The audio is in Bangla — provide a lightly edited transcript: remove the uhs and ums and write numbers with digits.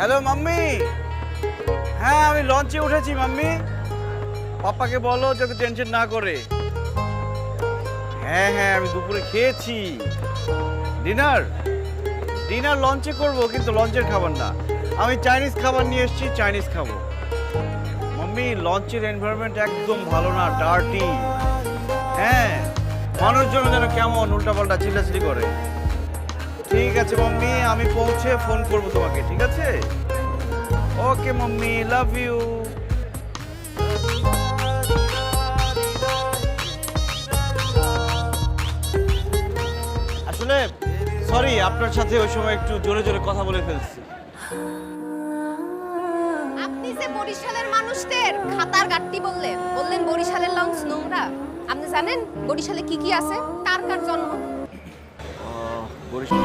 Hello mummy. হ্যাঁ আমি লঞ্চে উঠেছি মাম্মি। পাপাকে বলো যাতে টেনশন না করে। হ্যাঁ হ্যাঁ আমি দুপুরে খেয়েছি। ডিনার ডিনার লঞ্চে করব, কিন্তু লঞ্চের খাবার না। আমি চাইনিজ খাবার নিয়ে এসেছি, চাইনিজ খাবো। মাম্মি লঞ্চের এনভায়রনমেন্ট একদম ভালো না, ডার্টি। হ্যাঁ মানুষজন যেন কেমন উল্টাপাল্টা চিল্লাচিল্লি করে। ঠিক আছে মাম্মি, আমি পৌঁছে ফোন করব তোমাকে, ঠিক আছে? ওকে মাম্মি, লাভ ইউ। আসলে সরি, আপনার সাথে ওই সময় একটু জোরে জোরে কথা বলে ফেলছি। আপনি যে বরিশালের মানুষদের খাতার গাট্টি বললেন বরিশালের লঞ্চ নোংরা। আপনি জানেন বরিশালে কি কি আছে, কার কার জন্ম? বরিশাল